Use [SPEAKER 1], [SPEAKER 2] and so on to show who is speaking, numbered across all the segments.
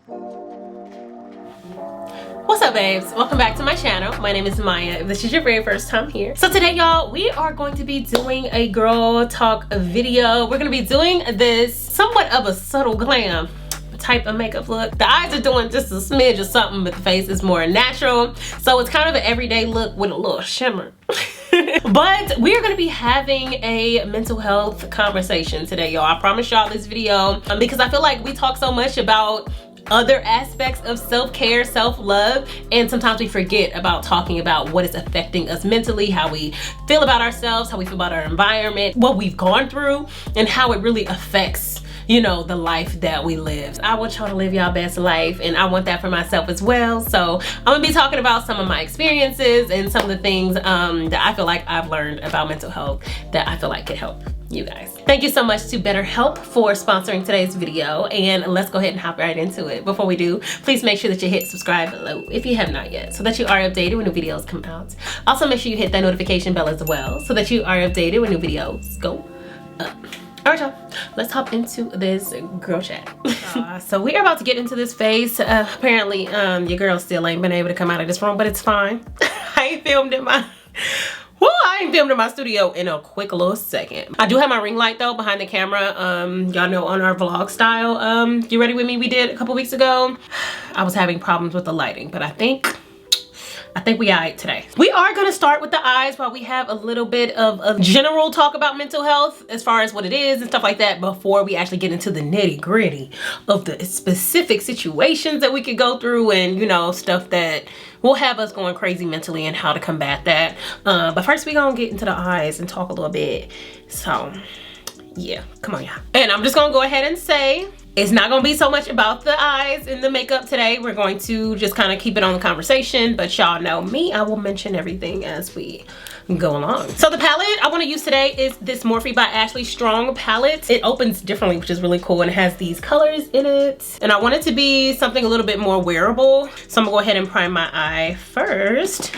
[SPEAKER 1] What's up, babes? Welcome back to my channel. My name is Maya if this is your very first time here. So today, y'all, we are going to be doing a girl talk video. We're gonna be doing this somewhat of a subtle glam type of makeup look. The eyes are doing just a smidge or something, but the face is more natural. So it's kind of an everyday look with a little shimmer. But we are going to be having a mental health conversation today, y'all. I promise y'all this video because I feel like we talk so much about other aspects of self-care, self-love, and sometimes we forget about talking about what is affecting us mentally, how we feel about ourselves, how we feel about our environment, what we've gone through, and how it really affects, you know, the life that we live. I want y'all to live y'all best life, and I want that for myself as well. So I'm gonna be talking about some of my experiences and some of the things that I feel like I've learned about mental health that I feel like could help you guys. Thank you so much to BetterHelp for sponsoring today's video, and let's go ahead and hop right into it. Before we do, please make sure that you hit subscribe below if you have not yet, so that you are updated when new videos come out. Also, make sure you hit that notification bell as well, so that you are updated when new videos go up. All right, y'all, let's hop into this girl chat. So we are about to get into this phase. Apparently, your girl still ain't been able to come out of this room, but it's fine. I ain't filmed in my studio in a quick little second. I do have my ring light though behind the camera. Y'all know on our vlog style, You Ready With Me we did a couple weeks ago. I was having problems with the lighting, but I think we alright today. We are gonna start with the eyes while we have a little bit of a general talk about mental health as far as what it is and stuff like that before we actually get into the nitty gritty of the specific situations that we could go through and, you know, stuff that will have us going crazy mentally and how to combat that. But first we gonna get into the eyes and talk a little bit. So yeah, come on, y'all. And I'm just gonna go ahead and say, it's not gonna be so much about the eyes and the makeup today. We're going to just kind of keep it on the conversation, but y'all know me, I will mention everything as we go along. So the palette I want to use today is this Morphe by Ashley Strong palette. It opens differently, which is really cool, and it has these colors in it. And I want it to be something a little bit more wearable. So I'm gonna go ahead and prime my eye first.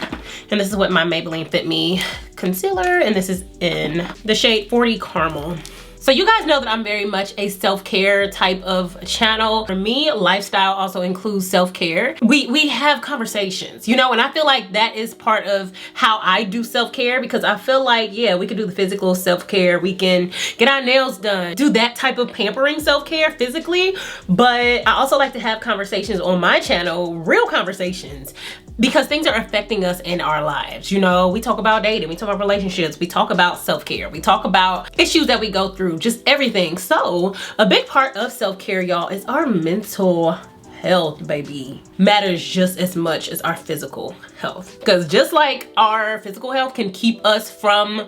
[SPEAKER 1] And this is what my Maybelline Fit Me concealer, and this is in the shade 40 Caramel. So you guys know that I'm very much a self-care type of channel. For me, lifestyle also includes self-care. We have conversations, you know, and I feel like that is part of how I do self-care, because I feel like, yeah, we can do the physical self-care. We can get our nails done, do that type of pampering self-care physically. But I also like to have conversations on my channel, real conversations, because things are affecting us in our lives. You know, we talk about dating, we talk about relationships, we talk about self-care, we talk about issues that we go through, just everything. So a big part of self-care, y'all, is our mental health, baby. Matters just as much as our physical health. Because just like our physical health can keep us from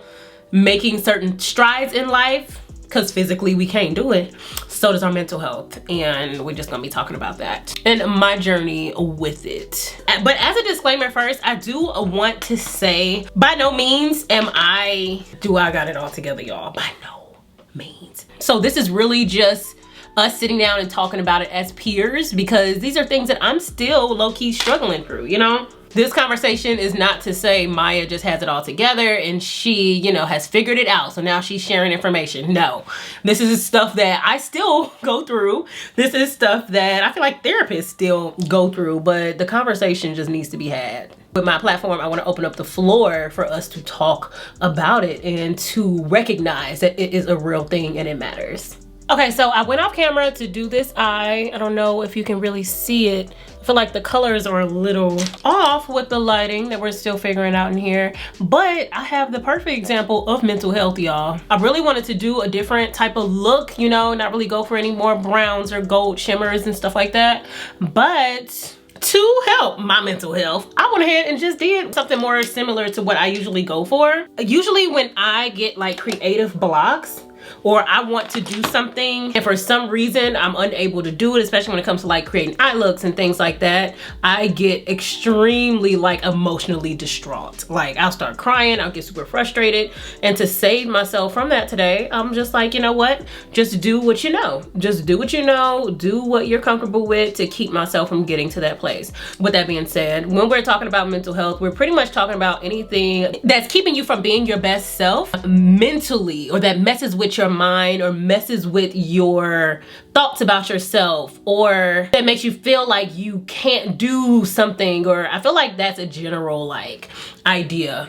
[SPEAKER 1] making certain strides in life, because physically we can't do it, so does our mental health, and we're just gonna be talking about that and my journey with it. But as a disclaimer first, I do want to say, by no means do I got it all together, y'all. By no means. So this is really just us sitting down and talking about it as peers, because these are things that I'm still low-key struggling through, you know? This conversation is not to say Maya just has it all together and she, you know, has figured it out, so now she's sharing information. No, this is stuff that I still go through. This is stuff that I feel like therapists still go through, but the conversation just needs to be had. With my platform, I want to open up the floor for us to talk about it and to recognize that it is a real thing and it matters. Okay, so I went off camera to do this eye. I don't know if you can really see it. I feel like the colors are a little off with the lighting that we're still figuring out in here, but I have the perfect example of mental health, y'all. I really wanted to do a different type of look, you know, not really go for any more browns or gold shimmers and stuff like that. But to help my mental health, I went ahead and just did something more similar to what I usually go for. Usually when I get like creative blocks, or I want to do something and for some reason I'm unable to do it, especially when it comes to like creating eye looks and things like that, I get extremely like emotionally distraught. Like I'll start crying, I'll get super frustrated, and to save myself from that today, I'm just like, you know what, just do what you know. Just do what you know, do what you're comfortable with to keep myself from getting to that place. With that being said, when we're talking about mental health, we're pretty much talking about anything that's keeping you from being your best self mentally, or that messes with with your mind or messes with your thoughts about yourself, or that makes you feel like you can't do something, or I feel like that's a general like idea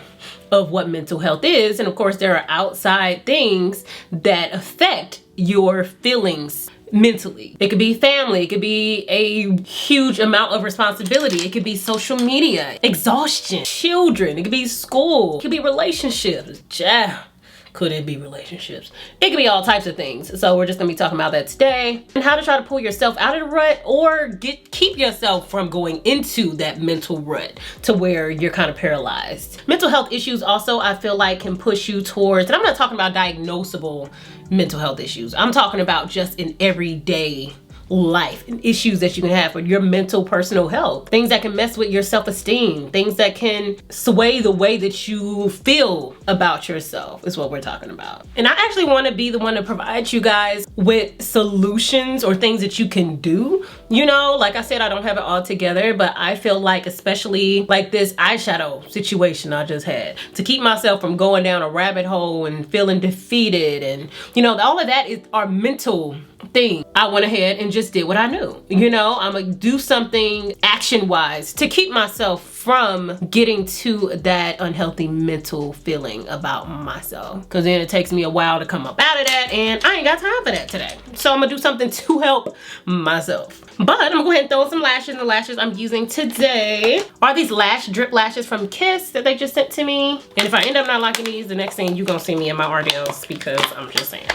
[SPEAKER 1] of what mental health is. And of course there are outside things that affect your feelings mentally. It could be family, it could be a huge amount of responsibility, it could be social media, exhaustion, children, it could be school, it could be relationships. Yeah. Could it be relationships? It could be all types of things. So we're just gonna be talking about that today, and how to try to pull yourself out of the rut or keep yourself from going into that mental rut to where you're kind of paralyzed. Mental health issues also, I feel like, can push you towards, and I'm not talking about diagnosable mental health issues. I'm talking about just in everyday life and issues that you can have with your mental personal health, things that can mess with your self-esteem, things that can sway the way that you feel about yourself is what we're talking about. And I actually want to be the one to provide you guys with solutions or things that you can do. You know, like I said, I don't have it all together, but I feel like, especially like this eyeshadow situation I just had, to keep myself from going down a rabbit hole and feeling defeated, and you know, all of that is our mental thing. I went ahead and just did what I knew. You know, I'm gonna do something action-wise to keep myself from getting to that unhealthy mental feeling about myself, because then it takes me a while to come up out of that, and I ain't got time for that today. So I'm gonna do something to help myself. But I'm gonna go ahead and throw some lashes. The lashes I'm using today are these lash drip lashes from Kiss that they just sent to me. And if I end up not liking these, the next thing you're gonna see me in my RDLs, because I'm just saying.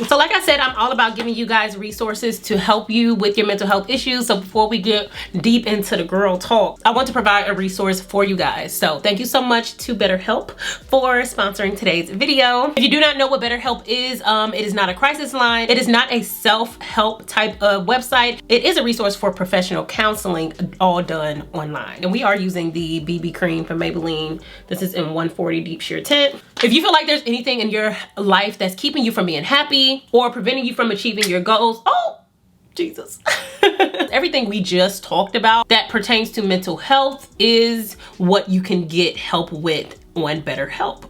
[SPEAKER 1] So like I said, I'm all about giving you guys resources to help you with your mental health issues. So before we get deep into the girl talk, I want to provide a resource for you guys. So thank you so much to BetterHelp for sponsoring today's video. If you do not know what BetterHelp is, it is not a crisis line. It is not a self-help type of website. It is a resource for professional counseling, all done online. And we are using the BB cream from Maybelline. This is in 140 Deep Sheer Tint. If you feel like there's anything in your life that's keeping you from being happy or preventing you from achieving your goals, oh, Jesus. Everything we just talked about that pertains to mental health is what you can get help with on BetterHelp.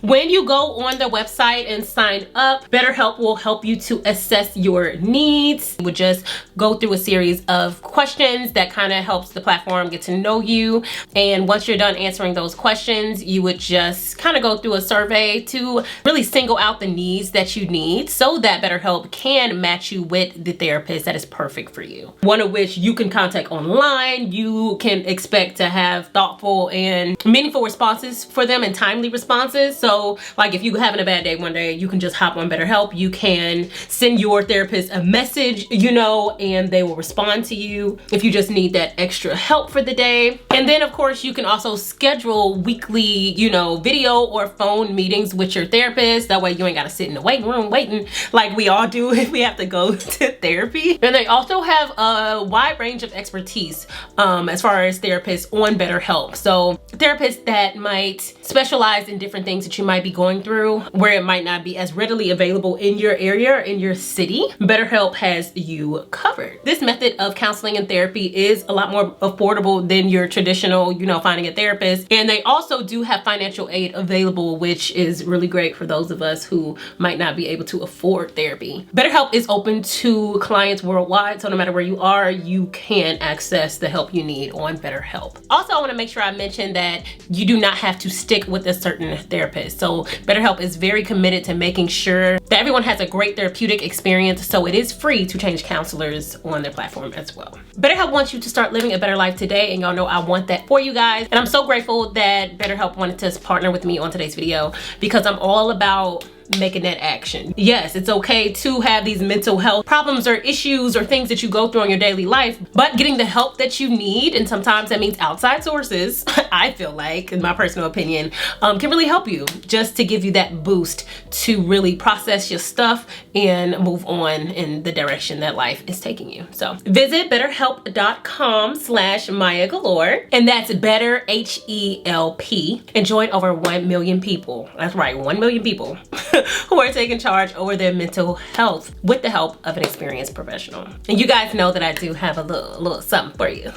[SPEAKER 1] When you go on the website and sign up, BetterHelp will help you to assess your needs. We would just go through a series of questions that kind of helps the platform get to know you. And once you're done answering those questions, you would just kind of go through a survey to really single out the needs that you need so that BetterHelp can match you with the therapist that is perfect for you. One of which you can contact online. You can expect to have thoughtful and meaningful responses for them and timely responses. So like if you're having a bad day one day, you can just hop on BetterHelp. You can send your therapist a message, you know, and they will respond to you if you just need that extra help for the day. And then of course you can also schedule weekly, you know, video or phone meetings with your therapist. That way you ain't gotta sit in the waiting room waiting like we all do if we have to go to therapy. And they also have a wide range of expertise as far as therapists on BetterHelp. So therapists that might specialize in different things that you might be going through where it might not be as readily available in your area or in your city, BetterHelp has you covered. This method of counseling and therapy is a lot more affordable than your traditional, you know, finding a therapist. And they also do have financial aid available, which is really great for those of us who might not be able to afford therapy. BetterHelp is open to clients worldwide, so no matter where you are, you can access the help you need on BetterHelp. Also, I want to make sure I mention that you do not have to stick with a certain therapist. So BetterHelp is very committed to making sure that everyone has a great therapeutic experience, so it is free to change counselors on their platform as well. BetterHelp wants you to start living a better life today, and y'all know I want that for you guys. And I'm so grateful that BetterHelp wanted to partner with me on today's video, because I'm all about making that action. Yes, it's okay to have these mental health problems or issues or things that you go through in your daily life, but getting the help that you need, and sometimes that means outside sources, I feel like, in my personal opinion, can really help you just to give you that boost to really process your stuff and move on in the direction that life is taking you. So visit betterhelp.com/MAYAGALORE, and that's BetterHelp, and join over 1 million people. That's right, 1 million people who are taking charge over their mental health with the help of an experienced professional. And you guys know that I do have a little something for you.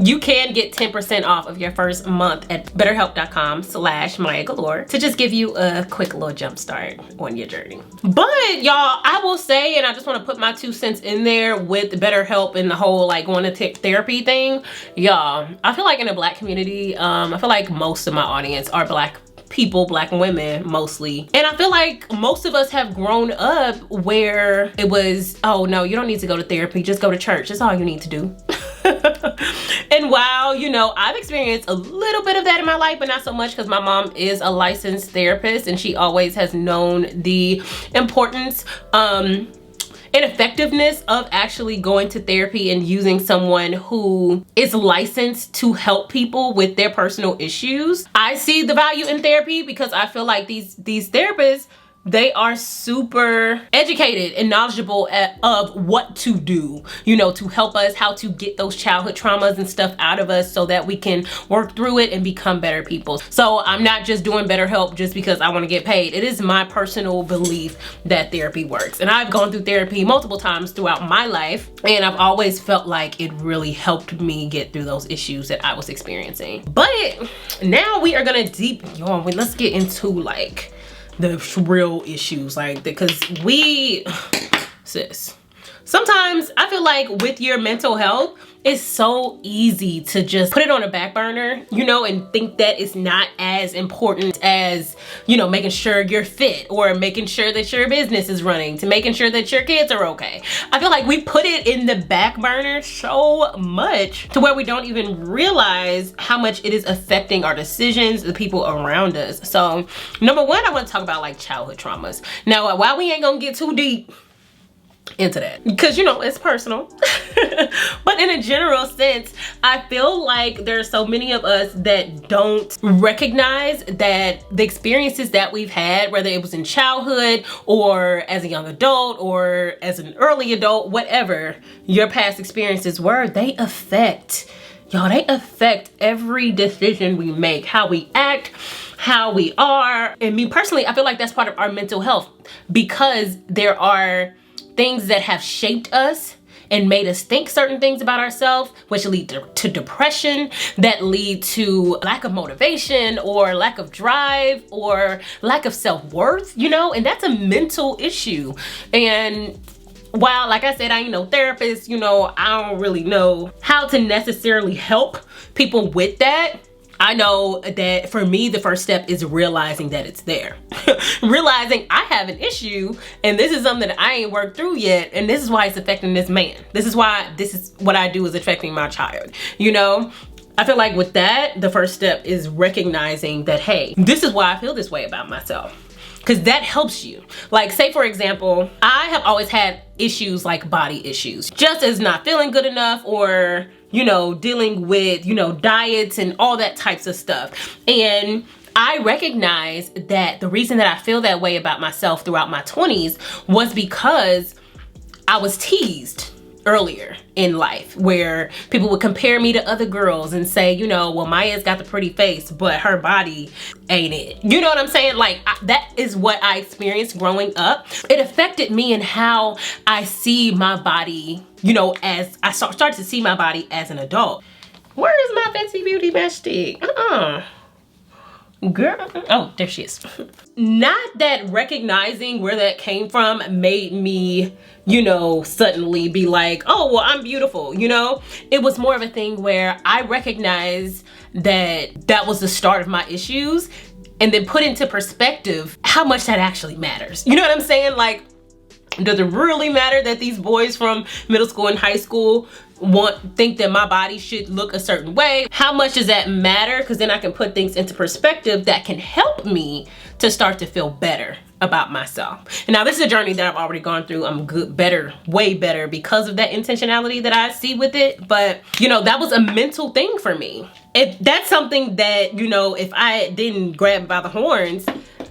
[SPEAKER 1] You can get 10% off of your first month at betterhelp.com/MAYAGALORE to just give you a quick little jump start on your journey. But y'all, I will say, and I just want to put my 2 cents in there with BetterHelp and the whole like going to therapy thing. Y'all, I feel like in the Black community, I feel like most of my audience are Black people, Black women mostly. And I feel like most of us have grown up where it was, oh no, you don't need to go to therapy, just go to church. That's all you need to do. And while, you know, I've experienced a little bit of that in my life, but not so much because my mom is a licensed therapist and she always has known the importance and effectiveness of actually going to therapy and using someone who is licensed to help people with their personal issues. I see the value in therapy because I feel like these therapists, they are super educated and knowledgeable of what to do, you know, to help us, how to get those childhood traumas and stuff out of us so that we can work through it and become better people. So I'm not just doing BetterHelp just because I want to get paid. It is my personal belief that therapy works. And I've gone through therapy multiple times throughout my life, and I've always felt like it really helped me get through those issues that I was experiencing. But now we are gonna let's get into like the real issues, like, because sis, sometimes I feel like with your mental health, it's so easy to just put it on a back burner, you know, and think that it's not as important as, you know, making sure you're fit or making sure that your business is running, to making sure that your kids are okay. I feel like we put it in the back burner so much to where we don't even realize how much it is affecting our decisions, the people around us. So number one, I want to talk about like childhood traumas. Now, while we ain't gonna get too deep into that because, you know, it's personal, but in a general sense, I feel like there are so many of us that don't recognize that the experiences that we've had, whether it was in childhood or as a young adult or as an early adult, whatever your past experiences were, they affect every decision we make, how we act, how we are. And me personally, I feel like that's part of our mental health because there are things that have shaped us and made us think certain things about ourselves, which lead to depression, that lead to lack of motivation or lack of drive or lack of self-worth, you know, and that's a mental issue. And while, like I said, I ain't no therapist, you know, I don't really know how to necessarily help people with that. I know that for me, the first step is realizing that it's there. Realizing I have an issue and this is something that I ain't worked through yet, and this is why it's affecting this man. This is why this is what I do is affecting my child, you know? I feel like with that, the first step is recognizing that, hey, this is why I feel this way about myself. Because that helps you. Like, say for example, I have always had issues like body issues, just as not feeling good enough or, you know, dealing with, you know, diets and all that types of stuff. And I recognize that the reason that I feel that way about myself throughout my 20s was because I was teased earlier in life, where people would compare me to other girls and say, you know, well, Maya's got the pretty face, but her body ain't it. You know what I'm saying? Like, that is what I experienced growing up. It affected me in how I see my body, you know, as I started to see my body as an adult. Where is my Fenty Beauty match stick? Girl, oh, there she is. Not that recognizing where that came from made me, you know, suddenly be like, oh, well, I'm beautiful, you know? It was more of a thing where I recognized that that was the start of my issues, and then put into perspective how much that actually matters. You know what I'm saying? Like, does it really matter that these boys from middle school and high school think that my body should look a certain way? How much does that matter? Because then I can put things into perspective that can help me to start to feel better about myself. And now this is a journey that I've already gone through. I'm way better because of that intentionality that I see with it. But, you know, that was a mental thing for me. If that's something that, you know, if I didn't grab by the horns,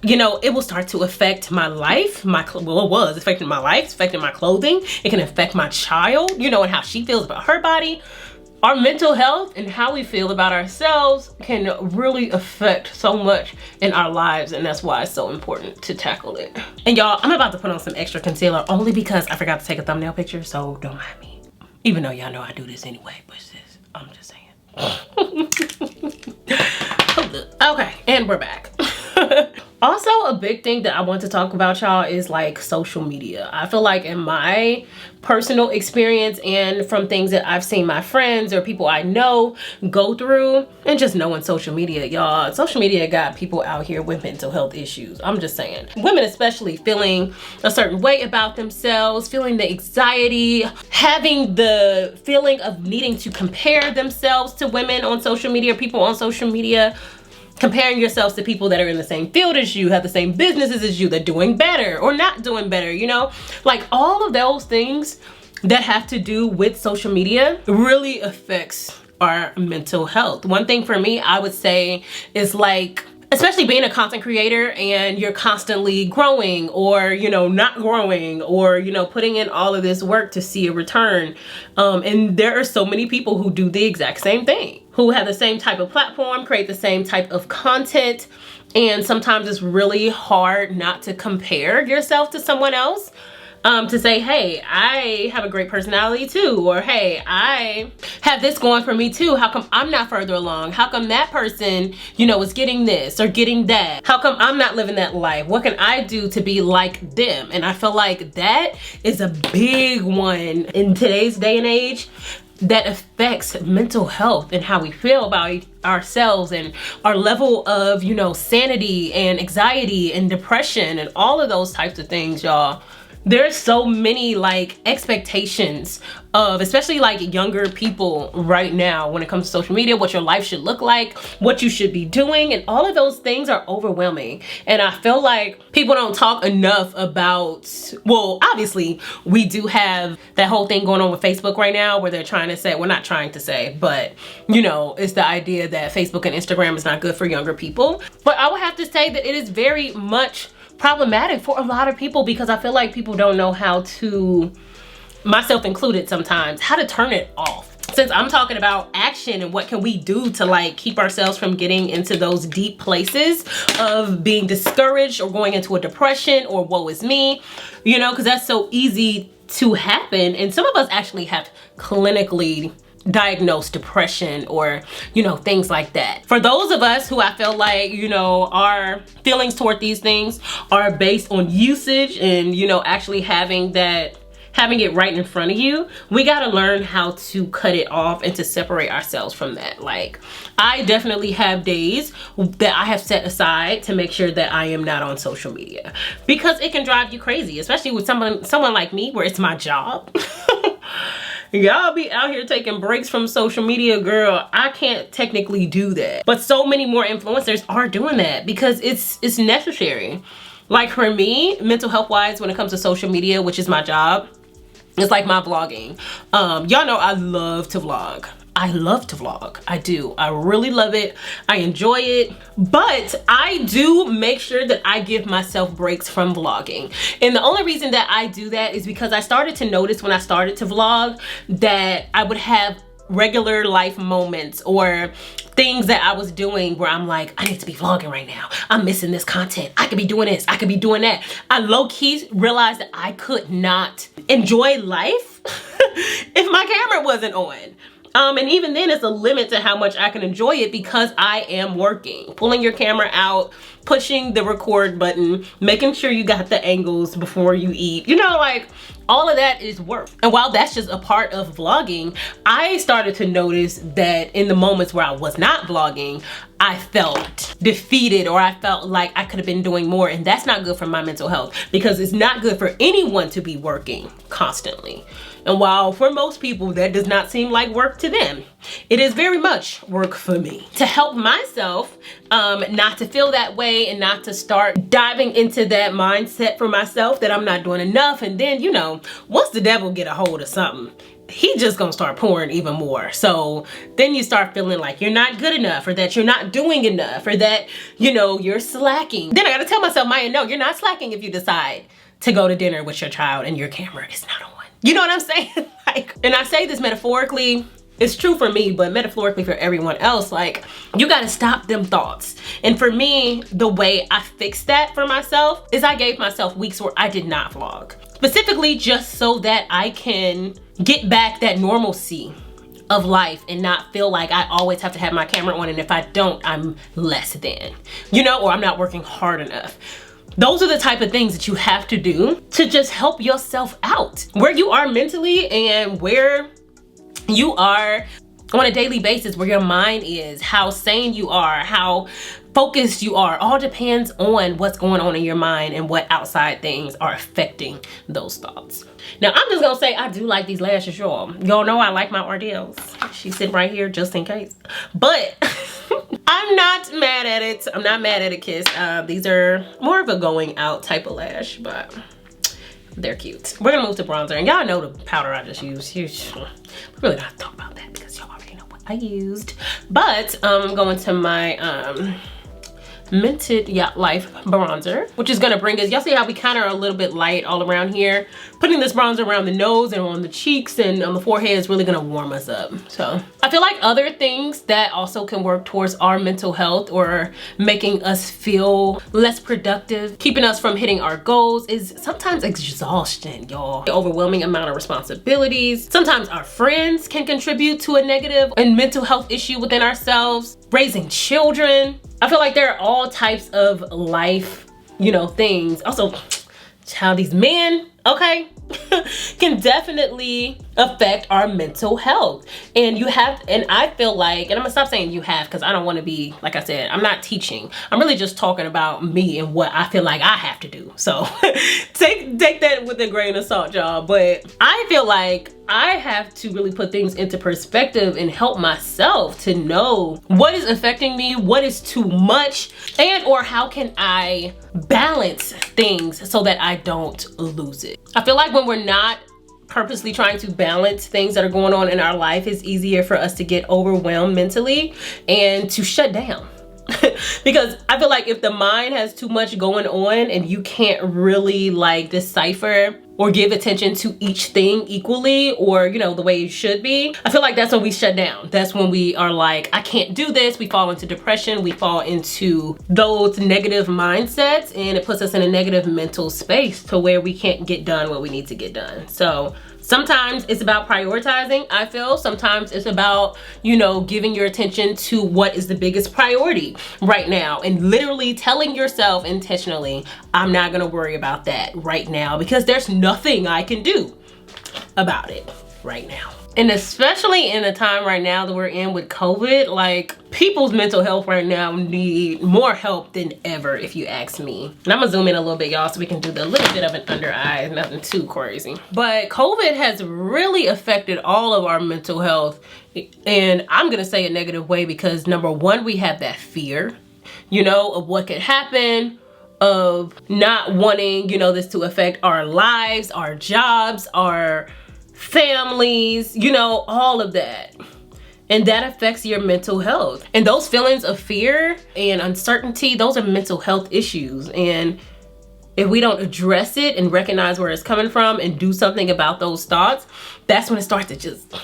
[SPEAKER 1] you know, it will start to affect my life. Well, it was affecting my life, it's affecting my clothing. It can affect my child, you know, and how she feels about her body. Our mental health and how we feel about ourselves can really affect so much in our lives, and that's why it's so important to tackle it. And y'all, I'm about to put on some extra concealer only because I forgot to take a thumbnail picture, so don't mind me. Even though y'all know I do this anyway, but sis, I'm just saying. Okay, and we're back. Also, a big thing that I want to talk about, y'all, is like social media. I feel like in my personal experience and from things that I've seen my friends or people I know go through, and just knowing social media, y'all, social media got people out here with mental health issues. I'm just saying. Women especially feeling a certain way about themselves, feeling the anxiety, having the feeling of needing to compare themselves to women on social media, people on social media. Comparing yourselves to people that are in the same field as you, have the same businesses as you, they're doing better or not doing better, you know? Like all of those things that have to do with social media really affects our mental health. One thing for me, I would say is like, especially being a content creator and you're constantly growing or, you know, not growing or, you know, putting in all of this work to see a return. And there are so many people who do the exact same thing, who have the same type of platform, create the same type of content. And sometimes it's really hard not to compare yourself to someone else. To say, hey, I have a great personality too, or hey, I have this going for me too. How come I'm not further along? How come that person, you know, is getting this or getting that? How come I'm not living that life? What can I do to be like them? And I feel like that is a big one in today's day and age that affects mental health and how we feel about ourselves and our level of, you know, sanity and anxiety and depression and all of those types of things, y'all. There's so many like expectations of, especially like younger people right now when it comes to social media, what your life should look like, what you should be doing, and all of those things are overwhelming. And I feel like people don't talk enough about, well, obviously we do have that whole thing going on with Facebook right now where they're trying to say, we're not trying to say, but you know, it's the idea that Facebook and Instagram is not good for younger people. But I would have to say that it is very much problematic for a lot of people because I feel like people don't know how to, myself included sometimes, how to turn it off. Since I'm talking about action and what can we do to like keep ourselves from getting into those deep places of being discouraged or going into a depression or woe is me, you know, because that's so easy to happen. And some of us actually have clinically diagnosed depression or, you know, things like that. For those of us who I feel like, you know, our feelings toward these things are based on usage and, you know, actually having it right in front of you, we got to learn how to cut it off and to separate ourselves from that. Like, I definitely have days that I have set aside to make sure that I am not on social media because it can drive you crazy, especially with someone like me where it's my job. Y'all be out here taking breaks from social media, girl. I can't technically do that. But so many more influencers are doing that because it's necessary. Like for me, mental health wise, when it comes to social media, which is my job, it's like my vlogging. Y'all know I love to vlog. I love to vlog. I do. I really love it. I enjoy it. But I do make sure that I give myself breaks from vlogging. And the only reason that I do that is because I started to notice when I started to vlog that I would have regular life moments or things that I was doing where I'm like, I need to be vlogging right now. I'm missing this content. I could be doing this. I could be doing that. I low-key realized that I could not enjoy life if my camera wasn't on. And even then, it's a limit to how much I can enjoy it because I am working. Pulling your camera out, pushing the record button, making sure you got the angles before you eat. You know, like, all of that is work. And while that's just a part of vlogging, I started to notice that in the moments where I was not vlogging, I felt defeated or I felt like I could have been doing more. And that's not good for my mental health because it's not good for anyone to be working constantly. And while for most people that does not seem like work to them, it is very much work for me. To help myself not to feel that way and not to start diving into that mindset for myself that I'm not doing enough. And then, you know, once the devil get a hold of something, he just gonna start pouring even more. So then you start feeling like you're not good enough or that you're not doing enough or that, you know, you're slacking. Then I gotta tell myself, Maya, no, you're not slacking if you decide to go to dinner with your child and your camera is not on. You know what I'm saying? Like, and I say this metaphorically it's true for me, but metaphorically for everyone else, like, you gotta stop them thoughts. And for me, the way I fixed that for myself is I gave myself weeks where I did not vlog. Specifically just so that I can get back that normalcy of life and not feel like I always have to have my camera on, and if I don't, I'm less than, you know, or I'm not working hard enough. Those are the type of things that you have to do to just help yourself out. Where you are mentally and where you are on a daily basis, where your mind is, how sane you are, how focused you are, all depends on what's going on in your mind and what outside things are affecting those thoughts. Now, I'm just gonna say I do like these lashes, y'all. Y'all know I like my Ardell's. She's sitting right here just in case. But I'm not mad at it. I'm not mad at it, Kiss. These are more of a going out type of lash, but they're cute. We're gonna move to bronzer, and y'all know the powder I just used. We're really not talking about that because y'all already know what I used. But I'm going to my Mented Yacht Life bronzer, which is gonna bring us, y'all see how we kind of are a little bit light all around here? Putting this bronzer around the nose and on the cheeks and on the forehead is really gonna warm us up. So I feel like other things that also can work towards our mental health or making us feel less productive, keeping us from hitting our goals, is sometimes exhaustion, y'all. The overwhelming amount of responsibilities. Sometimes our friends can contribute to a negative and mental health issue within ourselves. Raising children. I feel like there are all types of life, you know, things. Also, child, these men, okay, can definitely affect our mental health. And you have, and I feel like, and I'm gonna stop saying you have, because I don't want to be, like I said, I'm not teaching. I'm really just talking about me and what I feel like I have to do. So take that with a grain of salt, y'all. But I feel like I have to really put things into perspective and help myself to know what is affecting me, what is too much, and or how can I balance things so that I don't lose it. I feel like when we're not purposely trying to balance things that are going on in our life, it's easier for us to get overwhelmed mentally and to shut down. Because I feel like if the mind has too much going on and you can't really like decipher or give attention to each thing equally, or, you know, the way it should be, I feel like that's when we shut down. That's when we are like, I can't do this. We fall into depression. We fall into those negative mindsets, and it puts us in a negative mental space to where we can't get done what we need to get done. So sometimes it's about prioritizing, I feel. Sometimes it's about, you know, giving your attention to what is the biggest priority right now, and literally telling yourself intentionally, I'm not gonna worry about that right now because there's nothing I can do about it right now. And especially in the time right now that we're in with COVID, like, people's mental health right now need more help than ever, if you ask me. And I'm gonna zoom in a little bit, y'all, so we can do the little bit of an under eye, nothing too crazy. But COVID has really affected all of our mental health, and I'm gonna say a negative way because number one, we have that fear, you know, of what could happen, of not wanting, you know, this to affect our lives, our jobs, our families, you know, all of that. And that affects your mental health. And those feelings of fear and uncertainty, those are mental health issues. And if we don't address it and recognize where it's coming from and do something about those thoughts, that's when it starts to just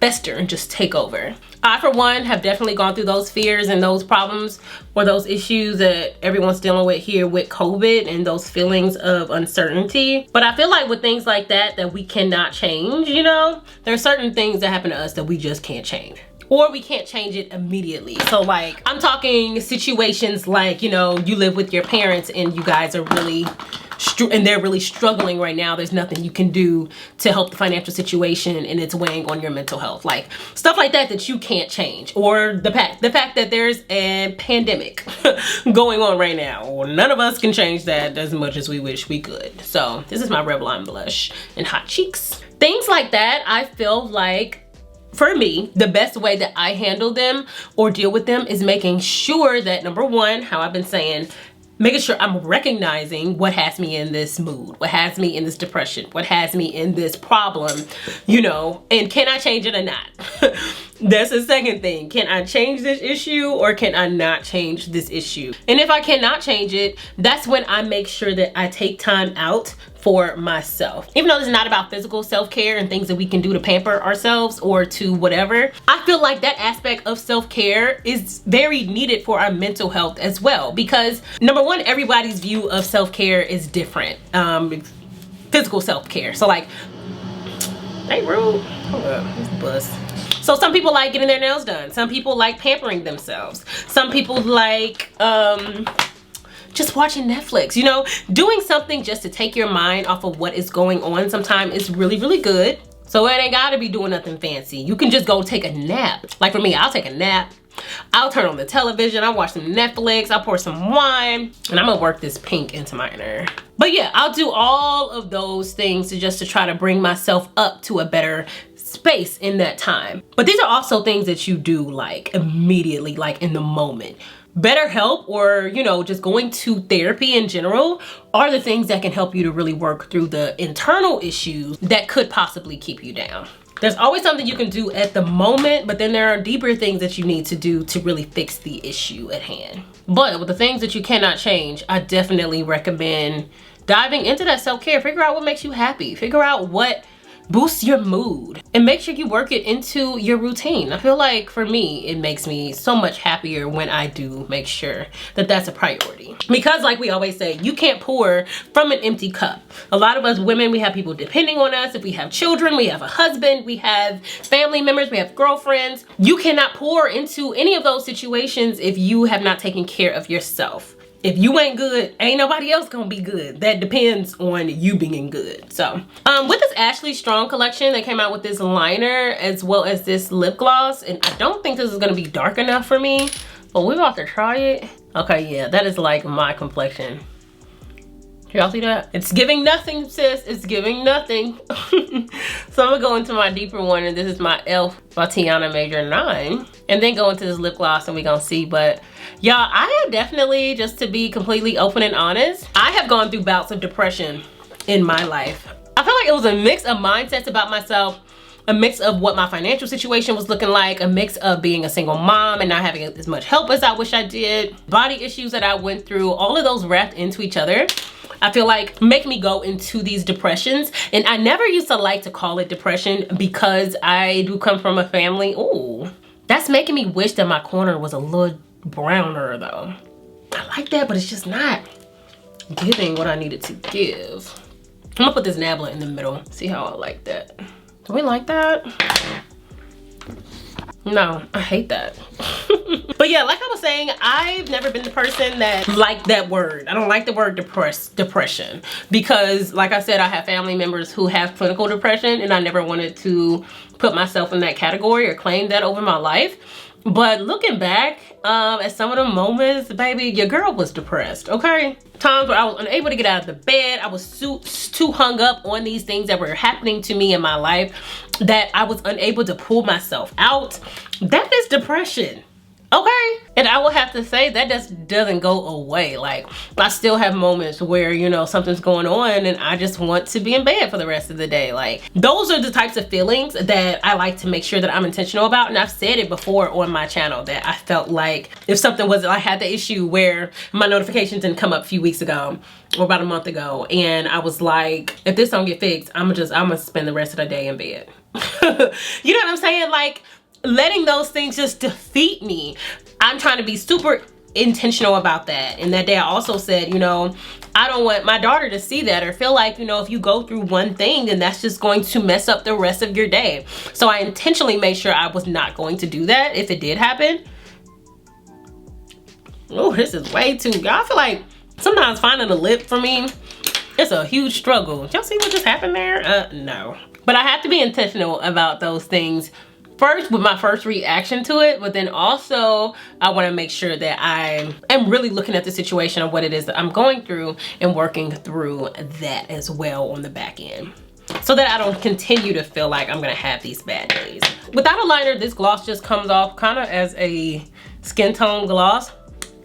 [SPEAKER 1] fester and just take over. I, for one, have definitely gone through those fears and those problems or those issues that everyone's dealing with here with COVID and those feelings of uncertainty. But I feel like with things like that we cannot change, you know, there are certain things that happen to us that we just can't change. Or we can't change it immediately. So like, I'm talking situations like, you know, you live with your parents and you guys are really and they're really struggling right now. There's nothing you can do to help the financial situation and it's weighing on your mental health. Like stuff like that you can't change. Or the fact that there's a pandemic going on right now. Well, none of us can change that as much as we wish we could. So this is my Revlon blush and hot cheeks. Things like that, I feel like, for me, the best way that I handle them or deal with them is making sure that, number one, how I've been saying, making sure I'm recognizing what has me in this mood, what has me in this depression, what has me in this problem, you know, and can I change it or not? That's the second thing. Can I change this issue or can I not change this issue? And if I cannot change it, that's when I make sure that I take time out for myself. Even though this is not about physical self-care and things that we can do to pamper ourselves or to whatever, I feel like that aspect of self-care is very needed for our mental health as well, because number one, everybody's view of self-care is different. Physical self-care, so like, they rude. Hold up, this bus. So some people like getting their nails done. Some people like pampering themselves. Some people like just watching Netflix. You know, doing something just to take your mind off of what is going on sometimes is really, really good. So it ain't gotta be doing nothing fancy. You can just go take a nap. Like for me, I'll take a nap. I'll turn on the television, I'll watch some Netflix, I'll pour some wine, and I'm gonna work this pink into my inner. But yeah, I'll do all of those things to try to bring myself up to a better space in that time. But these are also things that you do like immediately, like in the moment. BetterHelp, or you know, just going to therapy in general, are the things that can help you to really work through the internal issues that could possibly keep you down. There's always something you can do at the moment, but then there are deeper things that you need to do to really fix the issue at hand. But with the things that you cannot change, I definitely recommend diving into that self-care. Figure out what makes you happy. Figure out what boosts your mood, and make sure you work it into your routine. I feel like for me, it makes me so much happier when I do make sure that that's a priority. Because like we always say, you can't pour from an empty cup. A lot of us women, we have people depending on us. If we have children, we have a husband, we have family members, we have girlfriends. You cannot pour into any of those situations if you have not taken care of yourself. If you ain't good, ain't nobody else gonna be good. That depends on you being good. So with this Ashley Strong collection, they came out with this liner as well as this lip gloss, and I don't think this is gonna be dark enough for me, but we're about to try it. Okay, yeah, that is like my complexion. Y'all see that? It's giving nothing, sis. It's giving nothing. So I'm gonna go into my deeper one, and this is my e.l.f. by Tiana Major 9. And then go into this lip gloss and we gonna see. But y'all, I have definitely, just to be completely open and honest, I have gone through bouts of depression in my life. I feel like it was a mix of mindsets about myself, a mix of what my financial situation was looking like, a mix of being a single mom and not having as much help as I wish I did, body issues that I went through, all of those wrapped into each other, I feel like make me go into these depressions. And I never used to like to call it depression because I do come from a family. Ooh, that's making me wish that my corner was a little browner though. I like that, but it's just not giving what I needed to give. I'm gonna put this Nabla in the middle. See how I like that. Do we like that? No, I hate that. But yeah, like I was saying, I've never been the person that liked that word. I don't like the word depression, because like I said, I have family members who have clinical depression, and I never wanted to put myself in that category or claim that over my life. But looking back at some of the moments, baby, your girl was depressed, okay? Times where I was unable to get out of the bed. I was too hung up on these things that were happening to me in my life that I was unable to pull myself out. That is depression, okay? And I will have to say that just doesn't go away. Like, I still have moments where, you know, something's going on and I just want to be in bed for the rest of the day. Like, those are the types of feelings that I like to make sure that I'm intentional about. And I've said it before on my channel that I felt like if something was, I had the issue where my notifications didn't come up a few weeks ago or about a month ago, and I was like, if this don't get fixed, I'm gonna spend the rest of the day in bed. You know what I'm saying? Like, letting those things just defeat me. I'm trying to be super intentional about that. And that day I also said, you know, I don't want my daughter to see that or feel like, you know, if you go through one thing, then that's just going to mess up the rest of your day. So I intentionally made sure I was not going to do that if it did happen. Oh, this is way too, y'all. feel like sometimes finding a lip for me, it's a huge struggle. Y'all see what just happened there? No. But I have to be intentional about those things. First, with my first reaction to it, but then also I want to make sure that I am really looking at the situation of what it is that I'm going through and working through that as well on the back end, so that I don't continue to feel like I'm gonna have these bad days. Without a liner, this gloss just comes off kind of as a skin tone gloss,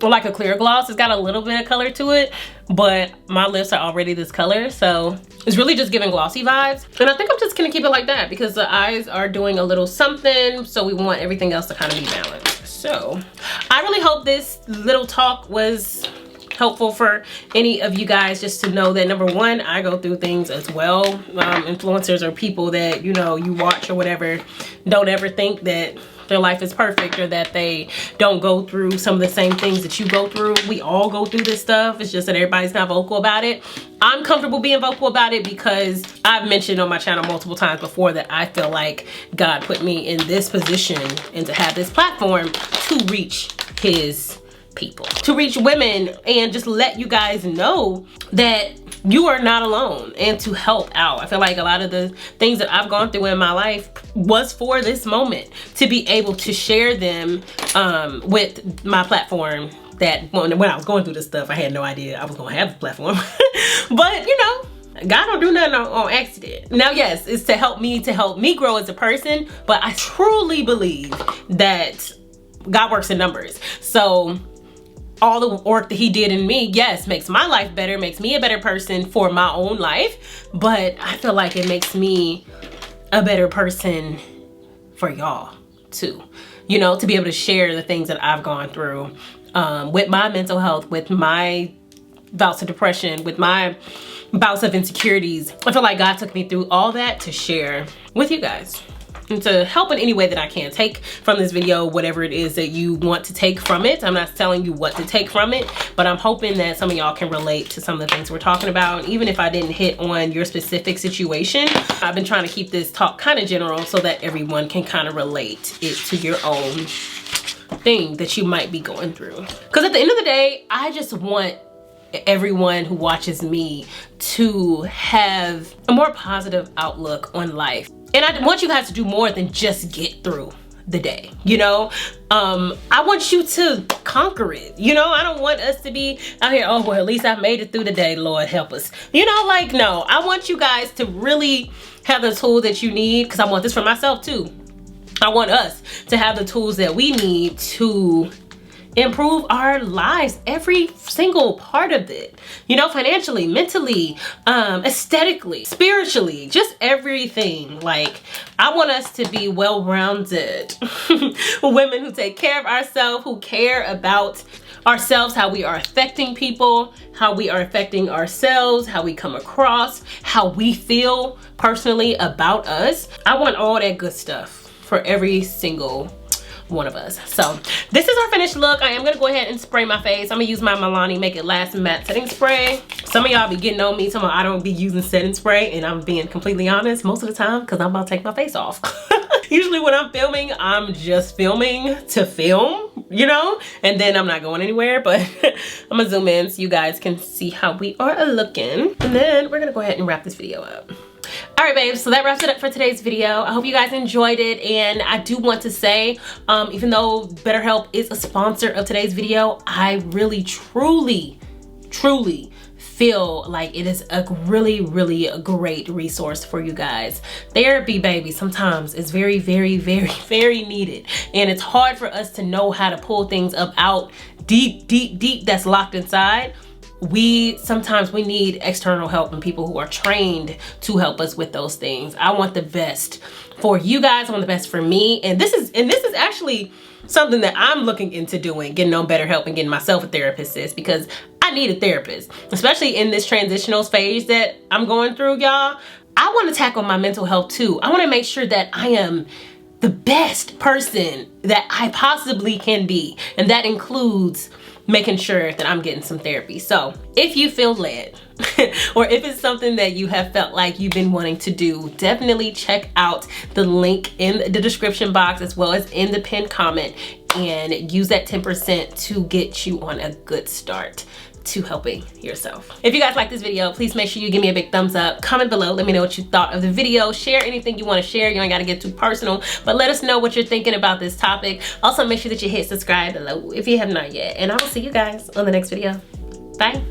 [SPEAKER 1] or like a clear gloss. It's got a little bit of color to it, but my lips are already this color, so it's really just giving glossy vibes. And I think I'm just gonna keep it like that because the eyes are doing a little something, so we want everything else to kind of be balanced. So I really hope this little talk was helpful for any of you guys, just to know that, number one, I go through things as well. Influencers or people that, you know, you watch or whatever, don't ever think that their life is perfect or that they don't go through some of the same things that you go through. We all go through this stuff. It's just that everybody's not vocal about it. I'm comfortable being vocal about it because I've mentioned on my channel multiple times before that I feel like God put me in this position and to have this platform to reach his people, to reach women, and just let you guys know that you are not alone, and to help out. I feel like a lot of the things that I've gone through in my life was for this moment, to be able to share them with my platform. That when I was going through this stuff, I had no idea I was gonna have this platform. But you know, God don't do nothing on accident. Now, yes, it's to help me grow as a person, but I truly believe that God works in numbers. So all the work that he did in me, yes, makes my life better, makes me a better person for my own life, but I feel like it makes me a better person for y'all too. You know, to be able to share the things that I've gone through with my mental health, with my bouts of depression, with my bouts of insecurities. I feel like God took me through all that to share with you guys, and to help in any way that I can. Take from this video whatever it is that you want to take from it. I'm not telling you what to take from it, but I'm hoping that some of y'all can relate to some of the things we're talking about. And even if I didn't hit on your specific situation, I've been trying to keep this talk kind of general so that everyone can kind of relate it to your own thing that you might be going through. Because at the end of the day, I just want everyone who watches me to have a more positive outlook on life. And I want you guys to do more than just get through the day, you know? I want you to conquer it, you know? I don't want us to be out here, oh, well, at least I made it through the day, Lord help us. You know, like, no, I want you guys to really have the tools that you need, because I want this for myself too. I want us to have the tools that we need to improve our lives, every single part of it, you know, financially, mentally, aesthetically, spiritually, just everything. Like, I want us to be well-rounded women who take care of ourselves, who care about ourselves, how we are affecting people, how we are affecting ourselves, how we come across, how we feel personally about us. I want all that good stuff for every single one of us. So this is our finished look. I am gonna go ahead and spray my face. I'm gonna use my Milani Make It Last matte setting spray. Some of y'all be getting on me talking about I don't be using setting spray, and I'm being completely honest most of the time because I'm about to take my face off. Usually when I'm filming, I'm just filming to film, you know, and then I'm not going anywhere, but I'm gonna zoom in so you guys can see how we are looking, and then we're gonna go ahead and wrap this video up. All right, babes, so that wraps it up for today's video. I hope you guys enjoyed it, and I do want to say, even though BetterHelp is a sponsor of today's video, I really, truly feel like it is a really great resource for you guys. Therapy, baby, sometimes is very needed, and it's hard for us to know how to pull things up out deep that's locked inside. Sometimes we need external help and people who are trained to help us with those things. I want the best for you guys. I want the best for me. And this is actually something that I'm looking into doing, getting on BetterHelp and getting myself a therapist, sis, because I need a therapist, especially in this transitional phase that I'm going through, y'all. I want to tackle my mental health too. I want to make sure that I am the best person that I possibly can be. And that includes making sure that I'm getting some therapy. So if you feel led, or if it's something that you have felt like you've been wanting to do, definitely check out the link in the description box as well as in the pinned comment, and use that 10% to get you on a good start to helping yourself. If you guys like this video, please make sure you give me a big thumbs up. Comment below, let me know what you thought of the video. Share anything you want to share. You ain't got to get too personal, but let us know what you're thinking about this topic. Also, make sure that you hit subscribe below if you have not yet, and I will see you guys on the next video. Bye.